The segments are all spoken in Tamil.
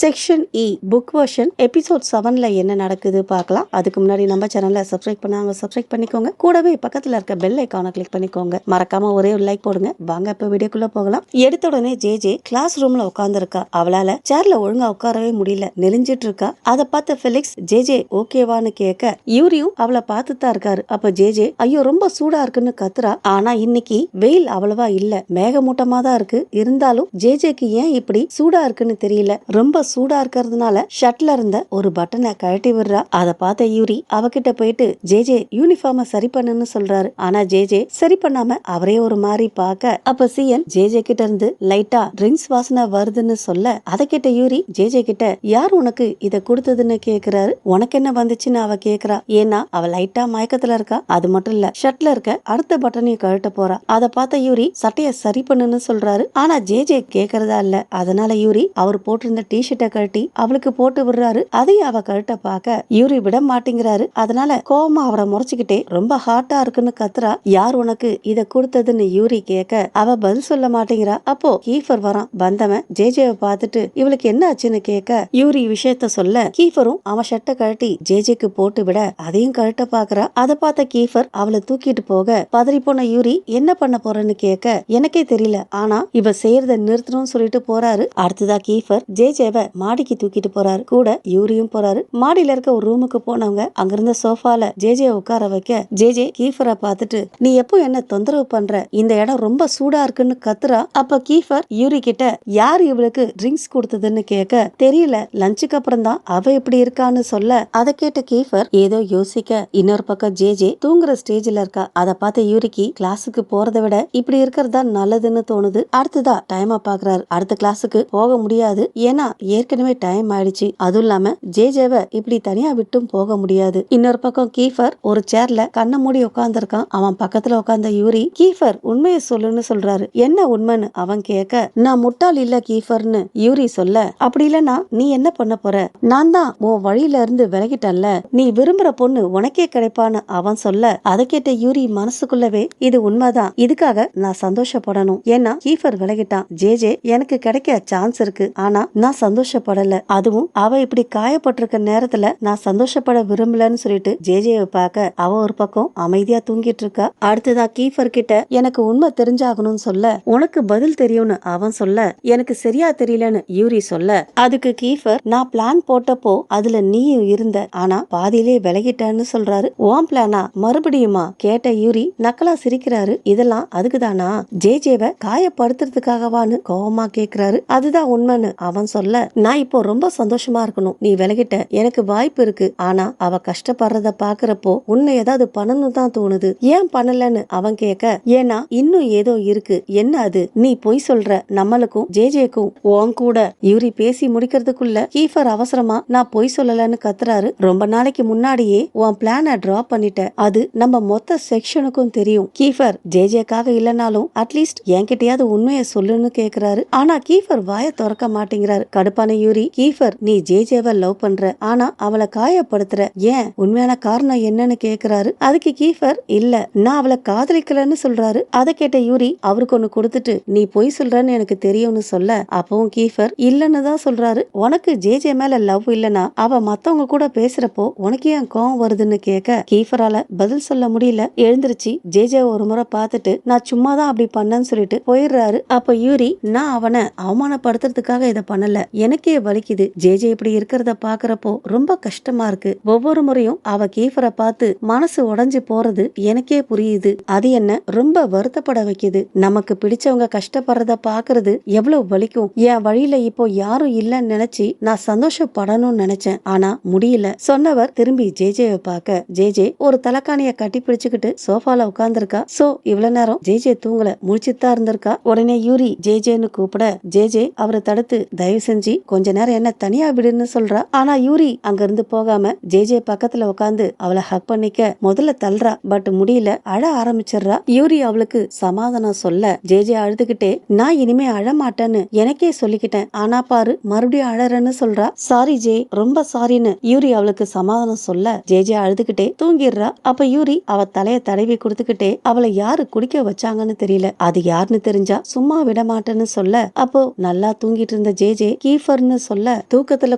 Section E book version episode 7ல என்ன நடக்குது பார்க்கலாம். அதுக்கு முன்னாடி நம்ம சேனலை சப்ஸ்கிரைப் பண்ணாங்க சப்ஸ்கிரைப் பண்ணிக்கோங்க. கூடவே பக்கத்துல இருக்க பெல் ஐக்கானை கிளிக் பண்ணிக்கோங்க. மறக்காம ஒரே ஒரு லைக் போடுங்க. வாங்க இப்ப வீடியோக்குள்ள போகலாம். எடுத்த உடனே ஜே கிளாஸ் ரூம்ல உட்கார்ந்துருக்கா. அவளால சேர்ல ஒழுங்கா உட்காரவே முடியல, நெளிஞ்சிட்டு இருக்கா. அதை பார்த்த ஃபெலிக்ஸ் ஜே ஓகேவான்னு கேட்க யூரியும் அவளை பார்த்துதான் இருக்காரு. அப்ப ஜே ஐயோ ரொம்ப சூடா இருக்குன்னு கத்துறா. ஆனா இன்னைக்கு வெயில் அவ்வளவா இல்ல, மேகமூட்டமா தான் இருக்கு. இருந்தாலும் ஜேக்கு ஏன் இப்படி சூடா இருக்குன்னு தெரியல. ரொம்ப சூடா இருக்கிறதுனால ஷர்ட்ல இருந்த ஒரு பட்டனை கழட்டி விடுறா. அதை பார்த்த யூரி அவகிட்ட போயிட்டு ஜே யூனிஃபார்ம சரி பண்ணுன்னு சொல்றாரு. ஆனா ஜே சரி பண்ணாம அவரே ஒரு மாதிரி பார்க்க, அப்ப சிஎன் ஜே கிட்ட இருந்து லைட்டா ட்ரிங்க்ஸ் வாசனை வருதுன்னு சொல்ல, அதை கிட்ட யூரி ஜே கிட்ட யார் உனக்கு இத கொடுத்ததுன்னு கேக்குறாரு. உனக்கு என்ன வந்துச்சுன்னு அவ கேக்குறா. ஏன்னா அவ லைட்டா மயக்கத்துல இருக்கா. அது மட்டும் இல்ல, ஷர்ட்ல இருக்க அடுத்த பட்டனையும் கழட்ட போறா. அதை பார்த்த யூரி சட்டைய சரி பண்ணுன்னு சொல்றாரு. ஆனா ஜே கேக்குறதா இல்ல. அதனால யூரி அவர் போட்டிருந்த டிஷர்ட்டை கழட்டி அவளுக்கு போட்டு விடுறாரு. அதையும் அவ கழட்ட பார்க்க யூரி விட மாட்டேங்கிறாரு. அதனால கோவமா அவரை முறைச்சுக்கிட்டே ரொம்ப ஹாட்டா இருக்குன்னு கத்துறா. யார் உனக்கு இத கொடுத்ததுன்னு யூரி கேட்க அவ பதில் சொல்ல மாட்டேங்கிறா. அப்போ கீஃபர் வரான். வந்தவன் ஜேவை பார்த்துட்டு இவளுக்கு என்ன ஆச்சுன்னு கேட்க யூரி விஷயத்த சொல்ல கீஃபரும் அவன் ஷர்ட்டை கழட்டி ஜேக்கு போட்டு விட அதையும் கழட்ட பாக்குறா. அதை பார்த்த கீஃபர் அவளை தூக்கிட்டு போக பதறி போன யூரி என்ன பண்ண போறன்னு கேட்க எனக்கே தெரியல, ஆனா இவ செய்யறத நிறுத்தணும்னு சொல்லிட்டு போறாரு. அடுத்ததா கீஃபர் ஜேவை மாடிக்கு தூக்கிட்டு போறாரு. கூட யூரியும் போறாரு. மாடியில இருக்க ஒரு ரூமுக்கு போனவங்க அங்கிருந்த சோஃபால ஜே உட்கார வைக்க ஜே கீஃபரை பார்த்துட்டு நீ எப்போ என்ன தொந்தரவு பண்ற, இந்த இடம் ரொம்ப சூடா இருக்குன்னு கத்துறா. அப்ப கீஃபர் யூரி கிட்ட யார் இவளுக்கு ட்ரிங்க்ஸ் கொடுத்ததுன்னு கேட்க தெரியல, லஞ்சுக்கு அப்புறம் தான் அவ எப்படி இருக்கான்னு சொல்ல, அதை கேட்ட கீஃபர் ஏதோ யோசிக்க இன்னொரு பக்கம் ஜே தூங்குற ஸ்டேஜ்ல இருக்கா. அதை பார்த்த யூரிக்கு கிளாஸுக்கு போறதை விட இப்படி இருக்கிறதா நல்லதுன்னு தோணுது. அடுத்ததா டைமா பாக்குறாரு. அடுத்த கிளாஸுக்கு போக முடியாது, ஏன்னா ஏற்கனவே டைம் ஆயிடுச்சு. அதுவும் இல்லாம ஜேவை இப்படி தனியா விட்டும் போக முடியாது. இன்னொரு பக்கம் கீஃபர் ஒரு சேர்ல கண்ணை மூடி உட்கார்ந்துருக்கான். அவன் பக்கத்துல உட்கார்ந்த யூரி கீஃபர் உண்மையை சொல்லுன்னு சொல்றாரு. என்ன உண்மைன்னு அவன் கேட்க நான் முட்டாள் இல்ல கீஃபர்னு யூரி சொல்ல, அப்படி இல்லனா நீ என்ன பண்ண போற, நான் தான் உன் வழியில இருந்து விலகிட்டல்ல, நீ விரும்புற பொண்ணு உனக்கே கிடைப்பான்னு அவன் சொல்ல, அதை கேட்ட யூரி மனசுக்குள்ளவே இது உண்மைதான், இதுக்காக நான் சந்தோஷப்படணும், ஏன்னா கீஃபர் விலகிட்டான், ஜே எனக்கு கிடைக்க சான்ஸ் இருக்கு, ஆனா நான் சந்தோஷப்படல, அதுவும் அவ இப்படி காயப்பட்டிருக்க நேரத்துல நான் சந்தோஷப்பட விரும்பலன்னு சொல்லிட்டு ஜேவை பார்க்க அவ ஒரு பக்கம் அமைதியா தூங்கிட்டு இருக்கா. அடுத்ததா கீஃபர் கிட்ட எனக்கு உண்மை தெரிஞ்சாகணும்னு சொல்ல உனக்கு பதில் தெரியும்னு அவன் சொல்ல எனக்கு சரியா தெரியலன்னு யூரி சொல்ல, அதுக்கு கீஃபர் நான் பிளான் போட்டப்போ அதுல நீயும் இருந்த, ஆனா பாதியிலே விலகிட்டேன்னு சொல்றாரு. ஓம் பிளானா மறுபடியுமா கேட்ட யூரி நக்கலா சிரிக்கிறாரு. இதெல்லாம் அதுக்குதானா, ஜேவை காயப்படுத்துறதுக்காகவான்னு கோவமா கேக்குறாரு. அதுதான் உண்மைன்னு அவன் சொல்ல நான் இப்போ ரொம்ப சந்தோஷமா இருக்கணும், நீ விலகிட்ட, எனக்கு வாய்ப்பு இருக்கு, ஆனா அவ கஷ்டப்படுறத பாக்குறப்போ உன்னை ஏதாவது பண்ணணும் தான் தோணுது, ஏன் பண்ணலன்னு அவன் கேட்க ஏன்னா இன்னும் ஏதோ இருக்கு, என்ன அது, நீ பொய் சொல்ற, நம்மளுக்கும் ஜேக்கும் உன் கூட. யூரி பேசி முடிக்கிறதுக்குள்ள கீஃபர் அவசரமா நான் பொய் சொல்லலன்னு கத்துறாரு. ரொம்ப நாளைக்கு முன்னாடியே உன் பிளான டிராப் பண்ணிட்ட, அது நம்ம மொத்த செக்ஷனுக்கும் தெரியும், கீஃபர் ஜேக்காக இல்லனாலும் அட்லீஸ்ட் என்கிட்டயாவது உண்மையை சொல்லுன்னு கேக்குறாரு. ஆனா கீஃபர் வாய திறக்க மாட்டேங்கிறாரு. கடுப்பான யூரி கீஃபர் நீ ஜேவை லவ் பண்ற, ஆனா அவளை காயப்படுத்துற, ஏன் உண்மையான காரணம் என்னன்னு கேக்குறாரு. அதுக்கு கீஃபர் இல்ல நான் அவளை காதலிக்கலன்னு சொல்றாரு. அதை கேட்ட யூரி அவருக்கு ஒண்ணு கொடுத்துட்டு நீ பொய் சொல்றன்னு எனக்கு தெரியும்னு சொல்ல, அப்பவும் கீஃபர் இல்லன்னு தான் சொல்றாரு. உனக்கு ஜே மேல லவ் இல்லனா அவ மத்தவங்க கூட பேசுறப்போ உனக்கு ஏன் கோவம் வருதுன்னு கேட்க கீஃபரால பதில் சொல்ல முடியல. எழுந்திருச்சு ஜே ஒரு முறை பார்த்துட்டு நான் சும்மா தான் அப்படி பண்ணேன்னு சொல்லிட்டு போயிடுறாரு. அப்ப யூரி நான் அவனை அவமானப்படுத்துறதுக்காக இதை பண்ணல, எனக்கே வலிக்குது, ஜே இப்படி இருக்கிறத பாக்குறப்போ ரொம்ப கஷ்டமா இருக்கு, ஒவ்வொரு முறையும் அவ கீஃபரை பார்த்து மனசு உடைஞ்சு போறது எனக்கே புரியுது, அது என்ன ரொம்ப வருத்தப்பட வைக்குது, நமக்கு பிடிச்சவங்க கஷ்டப்படுறத பாக்குறது எவ்வளவு வலிக்கும், என் வழியில இப்போ யாரும் இல்லன்னு நினைச்சு நான் சந்தோஷப்படணும்னு நினைச்சேன், ஆனா முடியல. சொன்னவர் திரும்பி ஜேவை பார்க்க ஜே ஒரு தலைக்காணிய கட்டி பிடிச்சுக்கிட்டு சோஃபால உட்கார்ந்துருக்கா. சோ இவ்வளவு நேரம் ஜே தூங்கல, முழிச்சுதான் இருந்திருக்கா. உடனே யூரி ஜேன்னு கூப்பிட ஜே அவரை தடுத்து தயவு செஞ்சு கொஞ்ச நேரம் என்ன தனியா விடுன்னு சொல்றா. ஆனா யூரி அங்க இருந்து போகாம ஜே பக்கத்துல உட்காந்து அவளை ஹக் பண்ணிக்க முதல்ல தள்ளுறா. பட் முடியல, அழ ஆரம்பிச்சிடுறா. யூரி அவளுக்கு சமாதானம் சொல்ல ஜே அழுதுகிட்டே நான் இனிமே அழமாட்டேன்னு எனக்கே சொல்லிக்கிட்டேன், ஆனா பாரு மறுபடியும் அழறன்னு சொல்றா. சாரி ஜே, ரொம்ப சாரின்னு யூரி அவளுக்கு சமாதானம் சொல்ல ஜே அழுதுகிட்டே தூங்கிடுறா. அப்ப யூரி அவ தலைய தடவி கொடுத்துக்கிட்டே அவளை யாரு குடிக்க வச்சாங்கன்னு தெரியல, அது யாருன்னு தெரிஞ்சா சும்மா விட மாட்டேன்னு சொல்ல, அப்போ நல்லா தூங்கிட்டு இருந்த ஜே கீஃபர்னு சொல்ல தூக்கத்துல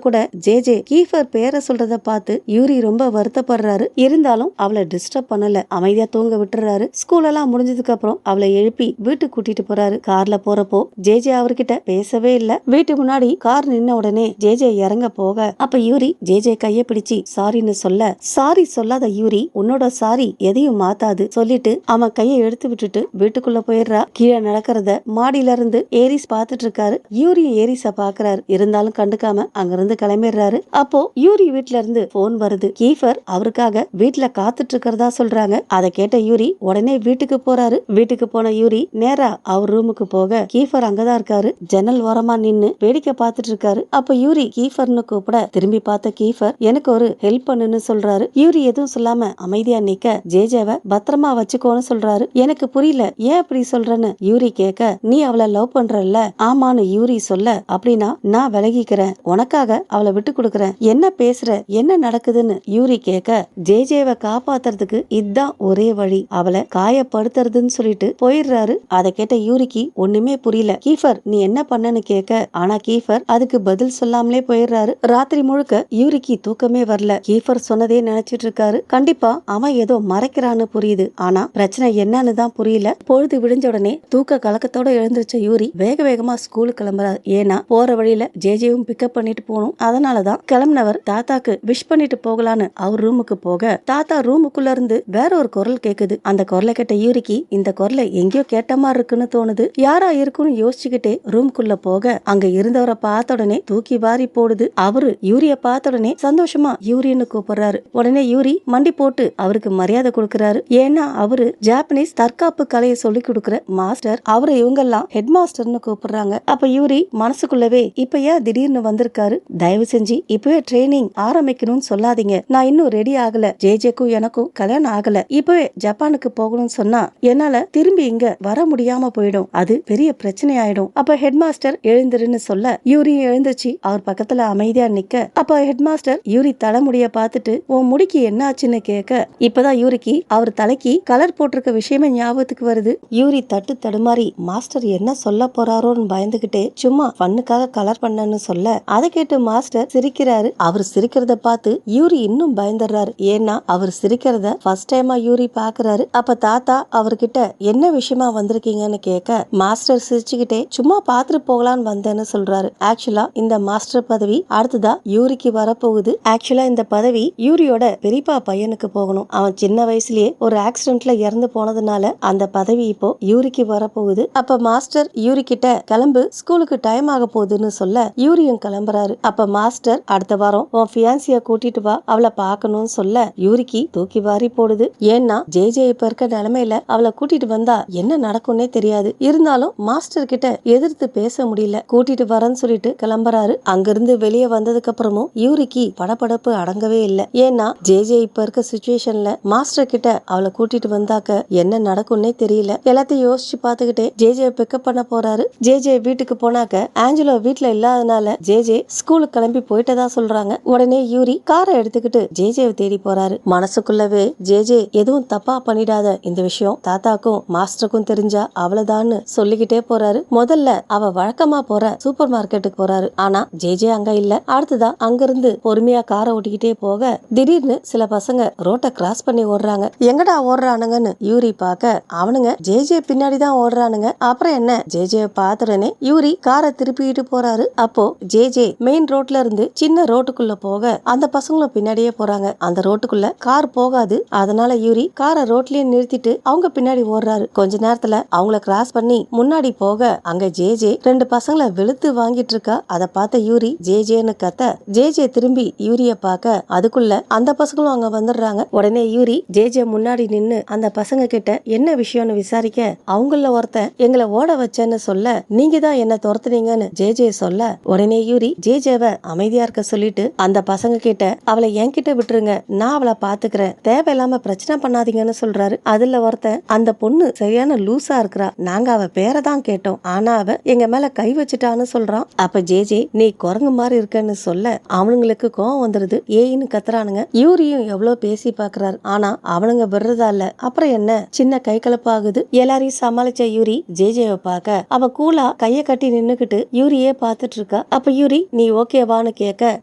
கூட ஜேஜே கீஃபர் பேரை சொல்றத பார்த்து யூரி ரொம்ப வருத்தப்படுறாரு. இருந்தாலும் அவளை டிஸ்டர்ப் பண்ணல, அமைதியா தூங்க விட்டுறாரு. ஸ்கூல் எல்லாம் முடிஞ்சதுக்கு அப்புறம் அவளை எழுப்பி வீட்டுக்கு கூட்டிட்டு போறாரு. கார்ல போறப்போ ஜேஜே அவர்கிட்ட பேசவே இல்ல. வீட்டு முன்னாடி கார் நின்ன உடனே ஜேஜே இறங்க போக அப்ப யூரி ஜேஜே கைய பிடிச்சி சாரின்னு சொல்ல, சாரி சொல்லாத யூரி, உன்னோட சாரி எதையும் மாத்தாது சொல்லிட்டு அவன் கையை எடுத்து விட்டுட்டு வீட்டுக்குள்ள போயிடுறா. கீழே நடக்கிறத மாடியில இருந்து ஏரிஸ் பாத்துட்டு இருக்காரு. யூரி ஏரிஸ பாக்குறாரு. இருந்தாலும் கண்டுக்காம அங்கிருந்து கிளம்பிடுறாரு. அப்போ யூரி வீட்டுல இருந்து போன் வருது. கீஃபர் அவருக்காக வீட்டுல காத்துட்டு இருக்கிறதா சொல்றாங்க. அதை கேட்ட யூரி உடனே வீட்டுக்கு போறாரு. வீட்டுக்கு போன யூரி நேரா அவர் ரூமுக்கு போக கீஃபர் அங்கதான் இருக்காரு. ஜன்னல் ஓரமா நின்னு வேடிக்கை பார்த்துட்டு இருக்காரு. அப்ப யூரி கீஃபர்னு கூப்பிட திரும்பி பார்த்த கீஃபர் எனக்கு ஒரு ஹெல்ப் பண்ணுன்னு சொல்றாரு. யூரி எதுவும் சொல்லாம அமைதியா நிக்க ஜேஜேவை பத்திரமா வச்சுக்கோன்னு சொல்றாரு. எனக்கு புரியல, ஏன் அப்படி சொல்றன்னு யூரி கேட்க, நீ அவளை லவ் பண்றல்ல? ஆமான்னு யூரி சொல்ல, அப்படின்னா நான் விலகிக்கிறேன், உனக்காக அவளை விட்டு கொடுக்கறேன், என்ன பேசுற, என்ன நடக்குதுன்னு யூரி கேட்க, ஜேஜேவை காப்பாத்துறதுக்கு இதுதான் ஒரே வழி, அவளை காயப்படுத்துறதுன்னு சொல்லிட்டு போயிடுறாரு. அதை கேட்ட யூரிக்கு ஒண்ணுமே புரியல. கீஃபர் நீ என்ன பண்ணன்னு கேட்க, ஆனா கீஃபர் அதுக்கு பதில் சொல்லாமலே போயிடுறாரு. ராத்திரி முழுக்க யூரிக்கு தூக்கமே வரல. கீஃபர் சொன்னதே நினைச்சிட்டு இருக்காரு. கண்டிப்பா அவன் ஏதோ மறைக்கிறான்னு புரியுது, ஆனா பிரச்சனை என்னன்னு தான் புரியல. பொழுது விடிஞ்ச உடனே தூக்க கலக்கத்தோட எழுந்திருச்ச யூரி வேக வேகமா ஸ்கூலுக்கு கிளம்புறாரு. ஏன்னா போற வழியில ஜேஜேவும் பிக்கப் பண்ணிட்டு போகணும். அதனாலதான் கிளம்பினவர் தாத்தாக்கு விஷ் பண்ணிட்டு போகலான்னு அவர் ரூமுக்கு போக தாத்தா ரூமுக்குள்ள இருந்து வேற ஒரு குரல் கேக்குது. அந்த குரலை கேட்ட யூரிக்கு இந்த குரலை எங்கேயோ கேட்ட மாதிரி இருக்குன்னு தோணுது. யாரா இருக்குன்னு யோசிச்சுக்கிட்டே ரூமுக்குள்ள போக அங்க இருந்தவரை பார்த்த உடனே தூக்கி வாரி போடுது. அவரு யூரிய பார்த்த உடனே சந்தோஷமா யூரின்னு கூப்பிடுறாரு. உடனே யூரி மண்டி போட்டு அவருக்கு மரியாதை கொடுக்கறாரு. ஏன்னா அவரு ஜாப்பனீஸ் தற்காப்பு கலையை சொல்லி கொடுக்கற மாஸ்டர். அவரை இவங்க எல்லாம் ஹெட் மாஸ்டர்னு கூப்பிடுறாங்க. அப்ப யூரி மனசுக்குள்ளவே இப்ப ஏன் திடீர்னு வந்திருக்காரு, தயவு செஞ்சு இப்பவே ட்ரைனிங் ஆரம்பிக்கணும்னு சொல்லாதீங்க, நான் இன்னும் ரெடி ஆகல, ஜேஜேக்கும் எனக்கும் கல்யாணம் ஆகல, இப்பவே ஜப்பானுக்கு போகணும்னு சொன்னா என்னால திரும்பி இங்க வர முடியாம போயிடும், அது பெரிய பிரச்சனை ஆயிடும். அப்ப ஹெட் மாஸ்டர் எழுந்திருன்னு சொல்ல யூரியும் எழுந்துச்சு அவர் பக்கத்துல அமைதியா நிக்க, அப்ப ஹெட் மாஸ்டர் யூரி தலைமுடிய பார்த்துட்டு உன் முடிக்கு என்ன ஆச்சுன்னு கேட்க, இப்பதான் யூரிக்கு அவர் தலைக்கு கலர் போட்டிருக்க விஷயமே ஞாபகத்துக்கு வருது. யூரி தட்டு தடுமாறி மாஸ்டர் என்ன சொல்ல போறாரோன்னு பயந்துகிட்டே சும்மா ஃபன்னுக்காக கலர் பண்ணன்னு சொல்ல அதை கேட்டு மாஸ்டர் சிரிக்கிறாரு. அவர் சிரிக்கிறத பார்த்து யூரி இன்னும் பயந்துடுறாரு. ஏன்னா அவர் சிரிக்கிறத ஃபர்ஸ்ட் டைமா யூரி பாக்குறாரு. அப்ப தாத்தா அவர்கிட்ட என்ன விஷயமா வந்திருக்கீங்கன்னு கேட்க மாஸ்டர் சிரிச்சுக்கிட்டே சும்மா பாத்துட்டு போகலான்னு வந்தேன்னு சொல்றாரு. ஆக்சுவலா இந்த மாஸ்டர் பதவி அடுத்ததா யூரிக்கு வரப்போகுது. ஆக்சுவலா இந்த பதவி யூரியோட பெரியப்பா பையனுக்கு போகணும். அவன் சின்ன வயசுலயே ஒரு ஆக்சிடென்ட்ல இறந்து போனதுனால அந்த பதவி இப்போ யூரிக்கு வரப்போகுது. அப்ப மாஸ்டர் யூரி கிட்ட கிளம்பு, ஸ்கூலுக்கு டைம் ஆக போகுதுன்னு சொல்ல யூரியும் கிளம்புறாரு. அப்ப மாஸ்டர் அடுத்த வாரம் உன் ஃபியான்சிய கூட்டிட்டு வா, அவளை பாக்கணும்னு சொல்ல யூரிக்கு தூக்கி வாரி போடுது. ஏன்னா ஜேஜே இப்ப இருக்க நிலைமையில அவளை கூட்டிட்டு வந்தா என்ன நடக்கும்னே தெரியாது. இருந்தாலும் மாஸ்டர் கிட்ட எதிர்த்து பேச முடியல. கூட்டிட்டு வரேன்னு சொல்லிட்டு கிளம்புறாரு. அங்கிருந்து வெளியே வந்ததுக்கு அப்புறமும் யூரிக்கு படபடப்பு அடங்கவே இல்ல. ஏன்னா ஜேஜே இப்ப இருக்க சிச்சுவேஷன்ல மாஸ்டர் கிட்ட அவளை கூட்டிட்டு வந்தாக்க என்ன நடக்கும்னே தெரியல. எல்லாத்தையும் யோசிச்சு பாத்துக்கிட்டே ஜேஜே பிக்கப் பண்ண போறாரு. ஜேஜே வீட்டுக்கு போனாக்க ஆஞ்சலோ வீட்டுல இல்லாதனால ஜேஜே ஸ்கூலுக்கு கிளம்பி போயிட்டதா சொல்றாங்க. உடனே யூரி காரை எடுத்துக்கிட்டு ஜேஜேவை தேடி போறாரு. மனசுக்குள்ளவே ஜேஜே எதுவும் தப்பா பண்ணிடாத, இந்த விஷயம் தாத்தாக்கும் மாஸ்டருக்கும் தெரிஞ்சா அவ்வளவுதான்னு சொல்லிக்கிட்டே போறாரு. முதல்ல அவ வழக்கமா போற சூப்பர் மார்க்கெட்டுக்கு போறாரு. ஆனா ஜேஜே அங்க இல்ல. அடுத்ததா அங்கிருந்து பொறுமையா காரை ஓட்டிக்கிட்டே போக திடீர்னு சில பசங்க ரோட்டை கிராஸ் பண்ணி ஓடுறாங்க. எங்கடா ஓடுறானுங்கன்னு யூரி பாக்க அவனுங்க ஜேஜே பின்னாடி தான் ஓடுறானுங்க. அப்புறம் என்ன, ஜேஜே பாத்துறனே யூரி காரை திருப்பிட்டு போறாரு. அப்போ ஜேஜே மெயின் ரோட்ல இருந்து சின்ன ரோட்டுக்குள்ள போக அந்த பசங்களும் பின்னாடியே போறாங்க. அந்த ரோட்டுக்குள்ள கார் போகாது. அதனால யூரி காரை ரோட்லயே நிறுத்திட்டு அவங்க பின்னாடி ஓடுறாரு. கொஞ்ச நேரத்துல அவங்கள கிராஸ் பண்ணி முன்னாடி போக அங்க ஜேஜே ரெண்டு பசங்களை வெளுத்து வாங்கிட்டு இருக்கா. அதை பார்த்த யூரி ஜேஜேன்னு கத்த ஜேஜே திரும்பி யூரிய பாக்க அதுக்குள்ள அந்த பசங்களும் அங்க வந்துடுறாங்க. உடனே யூரி ஜேஜே முன்னாடி நின்னு அந்த பசங்க கிட்ட என்ன விஷயம்னு விசாரிக்க அவங்கள ஒருத்தன் எங்களை ஓட வச்சேன்னு சொல்ல நீங்க தான் என்ன துரத்துனீங்கன்னு ஜேஜே சொல்ல உடனே யூரி ஜேஜேவை அமைதியா இருக்க சொல்லிட்டு அந்த பசங்க கிட்ட அவளை என்கிட்ட விட்டுருங்க, நான் அவளை பாத்துக்கிறேன், தேவையில்லாம பிரச்சனை பண்ணாதீங்கன்னு சொல்றாரு. அதுல ஒருத்தன் அந்த பொண்ணு சரியான லூசா இருக்கிறா, நாங்க அவ பேரை தான் கேட்டோம், ஆனா அவ எங்க மேல கை வச்சுட்டான்னு சொல்றான். அப்ப ஜேஜே நீ குரங்கு மாதிரி இருக்கன்னு சொல்ல அவனுங்களுக்கு கோவம் வந்துருது. ஏன்னு கத்துறானுங்க. யூரியும் எவ்வளவு பேசி பாக்குறாரு. ஆனா அவனுங்க விடுறதா இல்ல. அப்புறம் என்ன, சின்ன கை கலப்பாகுது. எல்லாரையும் சமாளிச்ச யூரி ஜேஜேவை பார்க்க அவ கூலா கைய கட்டி நின்னுகிட்டு யூரியே பாத்துட்டு பேசிட்டு இருக்கா. அப்ப யூரி நீ ஓகேவான்னு கேட்க,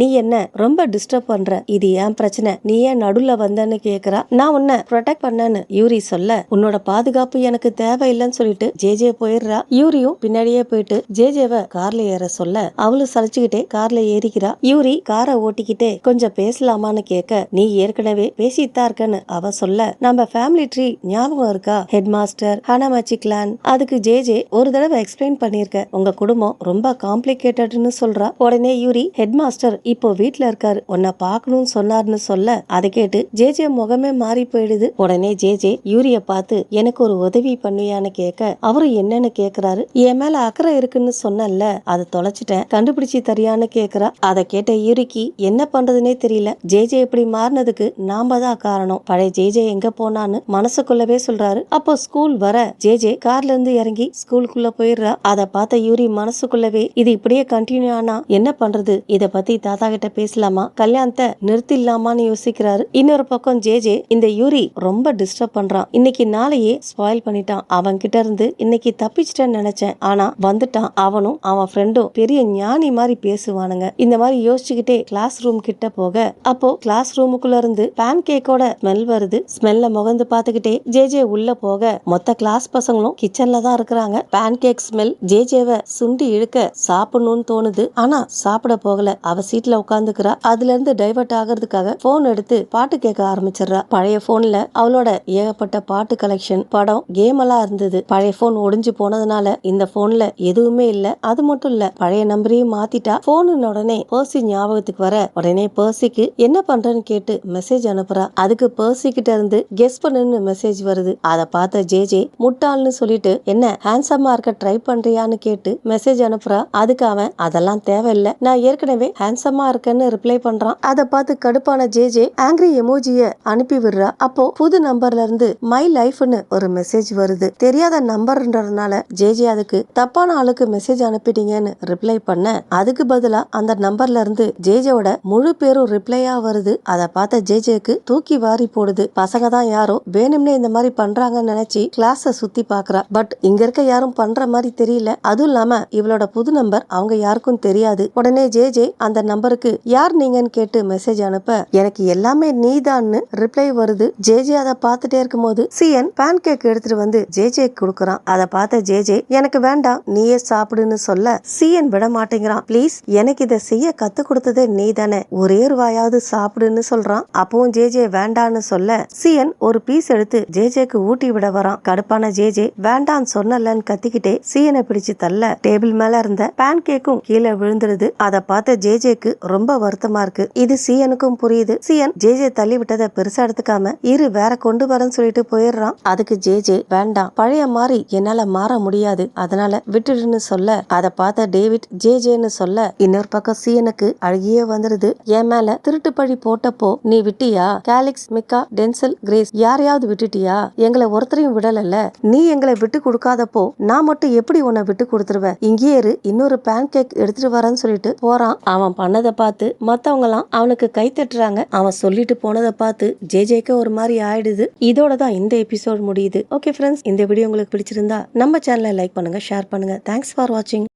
நீ என்ன ரொம்ப டிஸ்டர்ப் பண்ற, இது ஏன் பிரச்சனை, நீ ஏன் நடுல வந்தன்னு கேக்குறா. நான் உன்னை ப்ரொடெக்ட் பண்ணேன்னு யூரி சொல்ல, உன்னோட பாதுகாப்பு எனக்கு தேவையில்லைன்னு சொல்லிட்டு ஜேஜே போயிடுறா. யூரியும் பின்னாடியே போயிட்டு ஜேஜேவை கார்ல ஏற சொல்ல, அவளும் சலிச்சுக்கிட்டே கார்ல ஏறிக்கிறா. யூரி காரை ஓட்டிக்கிட்டே கொஞ்சம் பேசலாமான்னு கேட்க, நீ ஏற்கனவே பேசித்தான் இருக்கன்னு அவ சொல்ல, நம்ம ஃபேமிலி ட்ரீ ஞாபகம் இருக்கா, ஹெட் மாஸ்டர், ஹனாமாச்சி கிளான், அதுக்கு ஜேஜே ஒரு தடவை எக்ஸ்பிளைன் பண்ணிருக்க, உங்க குடும்பம் ரொம்ப காம்ப்ளிகேட்டட்னு சொல்றா. உடனே யூரி, ஹெட் மாஸ்டர் இப்போ வீட்ல இருக்காரு, உன்னை பார்க்கணும்னு சொன்னார்னு சொல்ல, அதை கேட்டு ஜேஜே முகமே மாறி போயிடுது. உடனே ஜேஜே யூரிய பார்த்து எனக்கு ஒரு உதவி பண்ணுவியான்னு கேட்க, அவரு என்னன்னு கேக்குறாரு. என் மேல அக்கறை இருக்குன்னு சொன்னல, அதை தொலைச்சிட்டேன், கண்டுபிடிச்சி தரியான்னு கேக்குறா. அதை கேட்ட யூரிக்கு என்ன பண்றதுனே தெரியல. ஜேஜே இப்படி மாறினதுக்கு நாம தான் காரணம், பழைய ஜேஜே எங்க போனான்னு மனசுக்குள்ளவே சொல்றாரு. அப்போ ஸ்கூல் வர ஜேஜே கார்ல இருந்து இறங்கி ஸ்கூலுக்குள்ள போயிடுறா. அதை பார்த்த யூரி மனசுக்குள்ளவே இது இப்படியே கண்டினியூ ஆனா என்ன பண்றது, இத பத்தி தாத்தா கிட்ட பேசலாமா, கல்யாணத்தை நிறுத்திடலாமான்னு யோசிக்கிறாரு. இன்னொரு பக்கம் ஜேஜே இந்த யூரி ரொம்ப டிஸ்டர்ப் பண்றான், இன்னைக்கு நாளையே ஸ்பாயில் பண்ணிட்டான், அவன் கிட்ட இருந்து இன்னைக்கு தப்பிச்சிட்டேன்னு நினைச்சேன், ஆனா வந்துட்டான், அவனும் அவன் ஃப்ரெண்டும் பெரிய ஞானி மாதிரி பேசுவானுங்க. இந்த மாதிரி யோசிச்சுக்கிட்டே கிளாஸ் ரூம் கிட்ட போக, அப்போ கிளாஸ் ரூமுக்குள்ள இருந்து பேன் கேக்கோட ஸ்மெல் வருது. ஸ்மெல்ல முகந்து பாத்துக்கிட்டே ஜேஜே உள்ள போக, மொத்த கிளாஸ் பசங்களும் கிச்சன்ல தான் இருக்கிறாங்க. பேன் கேக் ஸ்மெல் ஜேஜேவை சுண்டி இழுக்க சாப்பிடணும்னு தோணுது, ஆனா சாப்பிட போகல. அவ சீட்ல உட்காந்துக்கிறா. அதுல இருந்து டைவர்ட் ஆகிறதுக்காக போன் எடுத்து பாட்டு கேட்க ஆரம்பிச்சிடறா. பழைய போன்ல அவளோட ஏகப்பட்ட பாட்டு கலெக்ஷன், படம், கேம் எல்லாம் இருந்தது. பழைய போன் ஒடிஞ்சு போனதுனால இந்த போன்ல எதுவுமே இல்ல. அது மட்டும் இல்ல, பழைய நம்பரையும் மாத்திட்டா. போனு உடனே பர்சி ஞாபகத்துக்கு வர, உடனே பர்சிக்கு என்ன பண்றேன்னு கேட்டு மெசேஜ் அனுப்புறா. அதுக்கு பர்சி கிட்ட இருந்து கெஸ் பண்ணுன்னு மெசேஜ் வருது. அதை பார்த்த ஜேஜே முட்டாள்னு சொல்லிட்டு என்ன ஹேண்ட்ஸமா இருக்க ட்ரை பண்றியான்னு கேட்டு மெசேஜ் அனுப்புறா. அதுக்கு அவன் அதெல்லாம் தேவையில்லை, நான் ஏற்கனவே ஹேண்ட்ஸமா இருக்கேன்னு ரிப்ளை பண்றான். அதை பார்த்து கடுப்பான ஜேஜே ஆங்கிரி எமோஜிய அனுப்பி விடுறா. அப்போ புது நம்பர்ல இருந்து மை லைஃப்னு ஒரு மெசேஜ் வருது. தெரியாத நம்பர்ன்றதுனால ஜேஜே அதுக்கு தப்பான ஆளுக்கு மெசேஜ் அனுப்பிட்டீங்கன்னு ரிப்ளை பண்ண, அதுக்கு பதிலா அந்த நம்பர்ல இருந்து ஜேஜேவோட முழு பேரும் ரிப்ளையா வருது. அதை பார்த்த ஜேஜேக்கு தூக்கி வாரி போடுது. பசங்க தான் யாரோ வேணும்னே இந்த மாதிரி பண்றாங்கன்னு நினைச்சு கிளாஸ சுத்தி பாக்குறா. பட் இங்க இருக்க யாரும் பண்ற மாதிரி தெரியல. அதுவும் இல்லாம இவளோட புது நம்பர் அவங்க யாருக்கும் தெரியாது. உடனே ஜேஜே அந்த நம்பருக்கு யார் நீங்கன்னு கேட்டு மெசேஜ் அனுப்ப, எனக்கு எல்லாமே நீதான்னு ரிப்ளை வருது. ஜேஜே அதை பார்த்துட்டே இருக்கும்போது சிஎன் பேன் கேக் எடுத்துட்டு வந்து ஜேஜே கொடுக்கறான். அதை பார்த்த ஜேஜே எனக்கு வேண்டாம், நீயே சாப்பிடுன்னு சொல்ல, சிஎன் விட மாட்டேங்கிறான். ப்ளீஸ், எனக்கு இதை செய்ய கத்து கொடுத்ததே நீ தானே, ஒரே ஒரு வாயாவது சாப்பிடுன்னு சொல்றான். அப்பவும் ஜேஜே வேண்டான்னு சொல்ல, சிஎன் ஒரு பீஸ் எடுத்து ஜேஜேக்கு ஊட்டி விட வரான். கடுப்பான ஜேஜே வேண்டான்னு சொன்னலன்னு கத்திக்கிட்டே சிஎனை பிடிச்சு தள்ள, டேபிள் மேல இருந்த பேன் கேக்கும் கீழே விழுந்துடுது. அதை பார்த்த ஜேஜேக்கு ரொம்ப வருத்தமா இருக்கு. இது சிஎனுக்கும் புரியுது. சிஎன் ஜேஜே தள்ளி விட்டதை பெருசா எடுத்துக்காம இரு வேற கொண்டு வரேன்னு சொல்லிட்டு போயிடுறான். அதுக்கு ஜேஜே வேண்டாம், பழைய மாதிரி என்னால மாற முடியாது, அதனால விட்டுடுன்னு சொல்ல, அதை பார்த்த டேவிட் ஜேஜேன்னு சொல்ல, இன்னொரு பக்கம் சிஎனுக்கு அழுகியே வந்துருது. என் மேல திருட்டு பழி போட்டப்போ நீ விட்டியா, கேலிக்ஸ், மிக்கா, டென்சல், கிரேஸ் யாரையாவது விட்டுட்டியா, எங்களை ஒருத்தரையும் விடல. நீ எங்களை விட்டு கொடுக்காதப்போ நான் மட்டும் எப்படி உன்னை விட்டு கொடுத்துருவேன், இங்கேயே இரு, இன்னொரு பேன் கேக் எடுத்துட்டு வரேன்னு சொல்லிட்டு போறான். அவன் பண்ணதை பார்த்து மத்தவங்க எல்லாம் அவனுக்கு கை தட்டுறாங்க. அவன் சொல்லிட்டு போனதை பார்த்து ஜேஜேக்கு ஒரு மாதிரி ஆயிடுது. இதோட தான் இந்த எபிசோட் முடியுது. ஓகே ஃப்ரெண்ட்ஸ், இந்த வீடியோ உங்களுக்கு பிடிச்சிருந்தா நம்ம சேனலை லைக் பண்ணுங்க, ஷேர் பண்ணுங்க. தேங்க்ஸ் ஃபார் வாட்சிங்.